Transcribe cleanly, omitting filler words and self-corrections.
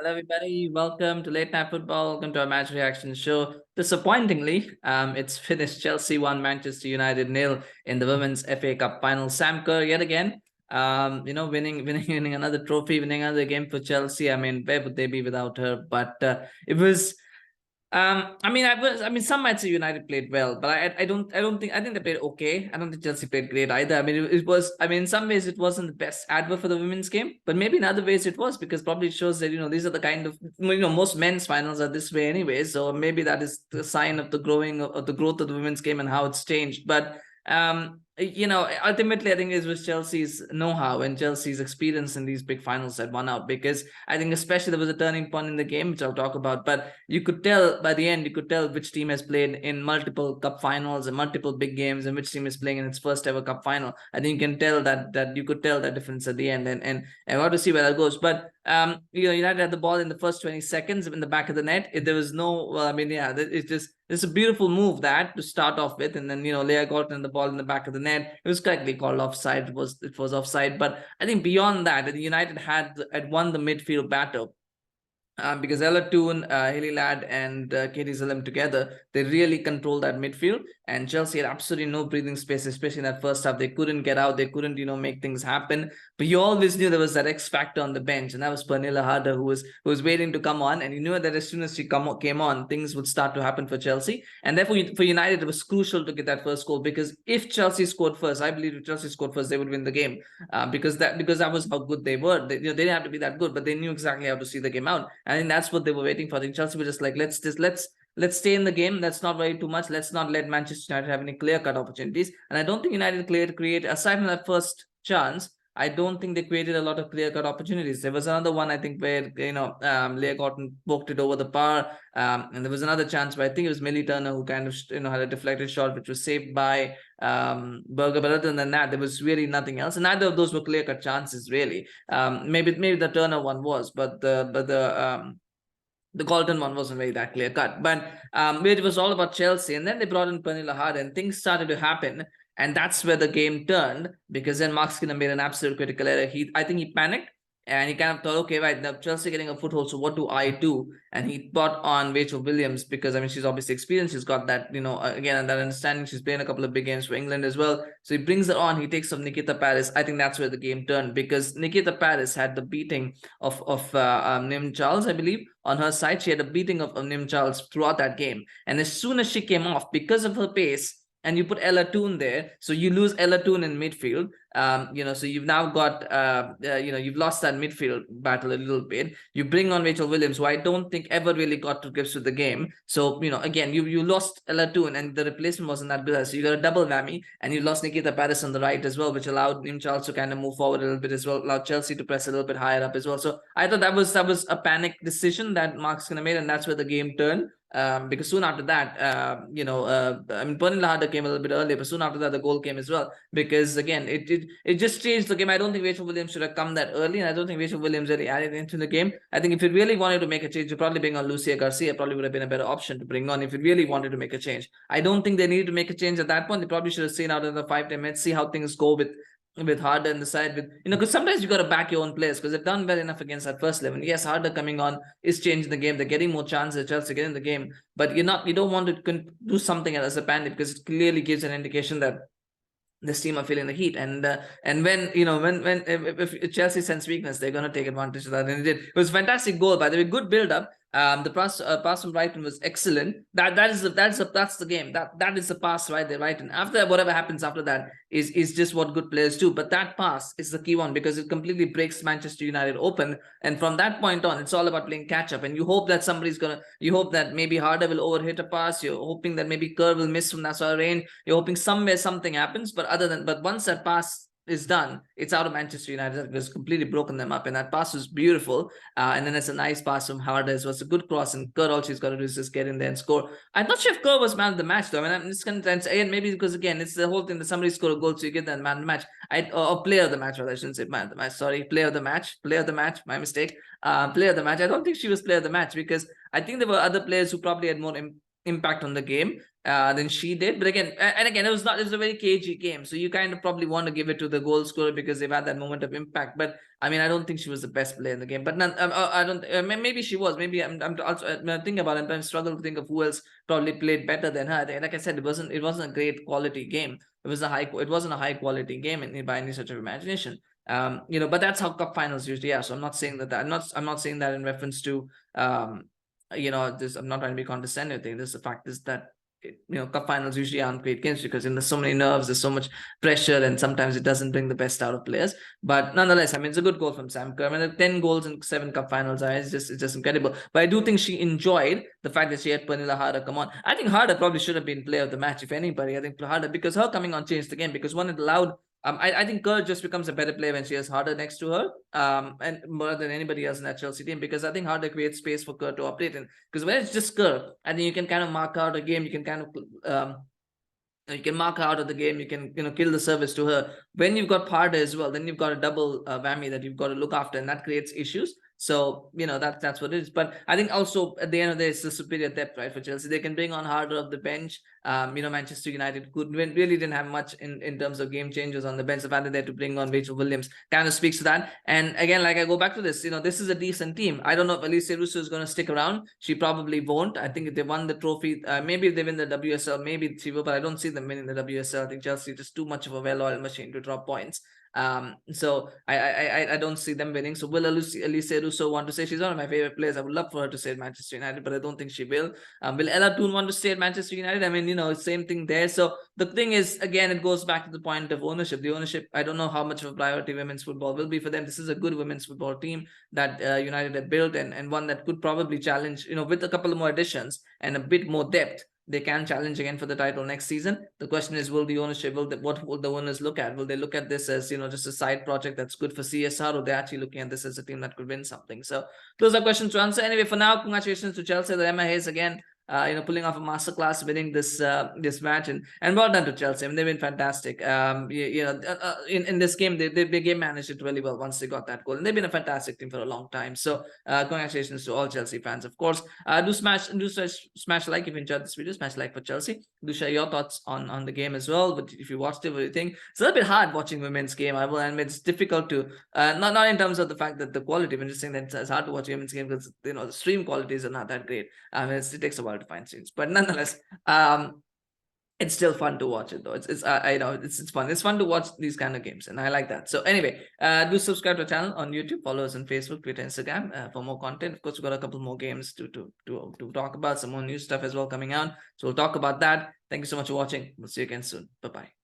Hello, everybody. Welcome to Late Night Football. Welcome to our match reaction show. Disappointingly, it's finished Chelsea 1, Manchester United 0 in the Women's FA Cup final. Sam Kerr yet again, winning another trophy, winning another game for Chelsea. I mean, where would they be without her? But it was some might say United played well, but I think they played okay. I don't think Chelsea played great either. I mean, it was. I mean, in some ways, it wasn't the best advert for the women's game, but maybe in other ways it was because probably it shows that these are the kind of most men's finals are this way anyway. So maybe that is the sign of the growth of the women's game and how it's changed. But ultimately, I think it was Chelsea's know-how and Chelsea's experience in these big finals that won out, because I think especially there was a turning point in the game, which I'll talk about, but you could tell by the end, which team has played in multiple cup finals and multiple big games and which team is playing in its first ever cup final. I think you can tell that you could tell that difference at the end, and I want to see where that goes. But United had the ball in the first 20 seconds in the back of the net. There was no, it's a beautiful move that to start off with, and then Leah got in the ball in the back of the net. It was correctly called offside. It was offside, but I think beyond that, United had won the midfield battle. Because Ella Toon, Haley Ladd, and Katie Zelem together, they really controlled that midfield. And Chelsea had absolutely no breathing space, especially in that first half. They couldn't get out. They couldn't, make things happen. But you always knew there was that X factor on the bench, and that was Pernilla Harder, who was waiting to come on. And you knew that as soon as she came on, things would start to happen for Chelsea. And therefore, for United, it was crucial to get that first goal, because if Chelsea scored first, I believe if Chelsea scored first, they would win the game, because that was how good they were. They didn't have to be that good, but they knew exactly how to see the game out. I think that's what they were waiting for. I think Chelsea were just like, let's stay in the game. Let's not worry too much. Let's not let Manchester United have any clear-cut opportunities. And I don't think United create aside from that first chance, I don't think they created a lot of clear-cut opportunities. There was another one, I think, where Leah Cotton poked it over the bar, and there was another chance where I think it was Millie Turner who kind of had a deflected shot, which was saved by Berger. But other than that, there was really nothing else, and neither of those were clear-cut chances really. Maybe the Turner one was, but the Golden one wasn't very that clear cut. But it was all about Chelsea. And then they brought in Pernilla Harder, and things started to happen. And that's where the game turned, because then Mark Skinner made an absolute critical error. I think he panicked, and he kind of thought, okay, right, now Chelsea getting a foothold, so what do I do? And he brought on Rachel Williams, because, I mean, she's obviously experienced. She's got that, again, that understanding. She's playing a couple of big games for England as well. So he brings her on. He takes off Nikita Paris. I think that's where the game turned, because Nikita Paris had the beating of Nim Charles, I believe, on her side. She had a beating of Nim Charles throughout that game. And as soon as she came off, because of her pace, and you put Ella Toon there, so you lose Ella Toon in midfield. So you've now got, you've lost that midfield battle a little bit. You bring on Rachel Williams, who I don't think ever really got to grips with the game. So, again, you lost Ella Toon, and the replacement wasn't that good. So you got a double whammy, and you lost Nikita Paris on the right as well, which allowed Nim Charles to kind of move forward a little bit as well, allowed Chelsea to press a little bit higher up as well. So I thought that was a panic decision that Mark's gonna make, and that's where the game turned. Because soon after that, Pernilla Harder came a little bit earlier, but soon after that, the goal came as well. Because again, it just changed the game. I don't think Rachel Williams should have come that early, and I don't think Rachel Williams really added into the game. I think if it really wanted to make a change, you probably bring on Lucia Garcia. Probably would have been a better option to bring on if it really wanted to make a change. I don't think they needed to make a change at that point. They probably should have seen out in the 5-10 minutes, see how things go with Harder in the side, with because sometimes you got to back your own players, because they've done well enough against that first 11. Yes, Harder coming on is changing the game. They're getting more chances. Chelsea getting the game, but you don't want to do something as a panic, because it clearly gives an indication that this team are feeling the heat, and when if Chelsea sense weakness, they're going to take advantage of that, and it did. It was a fantastic goal, by the way, good build up. The pass from Reiten was excellent. That's the game. That is the pass right there, Reiten. After that, whatever happens after that is just what good players do. But that pass is the key one, because it completely breaks Manchester United open. And from that point on, it's all about playing catch up. And you hope that you hope that maybe Harder will overhit a pass. You're hoping that maybe Kerr will miss from that sort of range. You're hoping somewhere something happens. But once that pass is done, it's out of Manchester United. It was completely broken them up, and that pass was beautiful. And then it's a nice pass from Harder. It was a good cross, and Kerr, all she's got to do is just get in there and score. I'm not sure if Kerr was man of the match, though. I mean, I'm just going to say, maybe because, again, it's the whole thing that somebody scored a goal, so you get that man of the match. Or player of the match, rather. I shouldn't say man of the match. Sorry, player of the match. My mistake. Player of the match. I don't think she was player of the match, because I think there were other players who probably had more impact on the game than she did. But again, it was a very cagey game, so you kind of probably want to give it to the goal scorer because they've had that moment of impact. But I mean, I don't think she was the best player in the game. But I don't. Maybe she was. Maybe I'm also thinking about it. I'm struggling to think of who else probably played better than her. Like I said, it wasn't a great quality game. It wasn't a high quality game by any sort of imagination. But that's how cup finals usually are. So I'm not saying that. I'm not saying that in reference to this. I'm not trying to be condescending. I think this. The fact is that cup finals usually aren't great games because there's so many nerves, there's so much pressure, and sometimes it doesn't bring the best out of players. But nonetheless, I mean, it's a good goal from Sam Kerr. I mean, 10 goals in 7 cup finals, it's just incredible. But I do think she enjoyed the fact that she had Pernilla Harder come on. I think Harder probably should have been player of the match, if anybody. I think Harder, because her coming on changed the game, because one, it allowed I think Kerr just becomes a better player when she has Harder next to her, and more than anybody else in that Chelsea team, because I think Harder creates space for Kerr to operate in. Because when it's just Kerr, I think you can kind of mark out a game, you can kind of you can mark her out of the game, you can kill the service to her. When you've got Harder as well, then you've got a double whammy that you've got to look after, and that creates issues. So that's what it is. But I think also at the end of the day, it's the superior depth, right, for Chelsea. They can bring on Harder off the bench. Manchester United really didn't have much in terms of game changers on the bench. The fact that they had to bring on Rachel Williams kind of speaks to that. And again, like I go back to this, this is a decent team. I don't know if Alicia Russo is going to stick around. She probably won't. I think if they won the trophy, maybe if they win the WSL, maybe she will, but I don't see them winning the WSL. I think Chelsea is just too much of a well-oiled machine to drop points. So I don't see them winning. So will Alicia Russo want to say? She's one of my favorite players. I would love for her to stay at Manchester United, but I don't think she will. Will Ella Toone want to stay at Manchester United? I mean, same thing there. So the thing is, again, it goes back to the point of ownership. The ownership, I don't know how much of a priority women's football will be for them. This is a good women's football team that United have built, and one that could probably challenge, with a couple of more additions and a bit more depth. They can challenge again for the title next season. The question is, will the ownership, what will the owners look at? Will they look at this as, just a side project that's good for CSR, or they're actually looking at this as a team that could win something? So those are questions to answer. Anyway, for now, congratulations to Chelsea. The Emma Hayes again, pulling off a masterclass, winning this match, and well done to Chelsea. I mean, they've been fantastic. In this game, they game managed it really well once they got that goal, and they've been a fantastic team for a long time. So congratulations to all Chelsea fans, of course. Do smash like if you enjoyed this video. Smash like for Chelsea. Do share your thoughts on the game as well. But if you watched it, what do you think? It's a little bit hard watching women's game. I will admit it's difficult to not in terms of the fact that the quality. I'm just saying that it's hard to watch women's game because the stream qualities are not that great. It takes a while to find streams, but nonetheless, it's still fun to watch it though. It's fun. It's fun to watch these kind of games, and I like that. So anyway, do subscribe to our channel on YouTube, follow us on Facebook, Twitter, Instagram for more content. Of course, we've got a couple more games to talk about, some more new stuff as well coming out. So we'll talk about that. Thank you so much for watching. We'll see you again soon. Bye bye.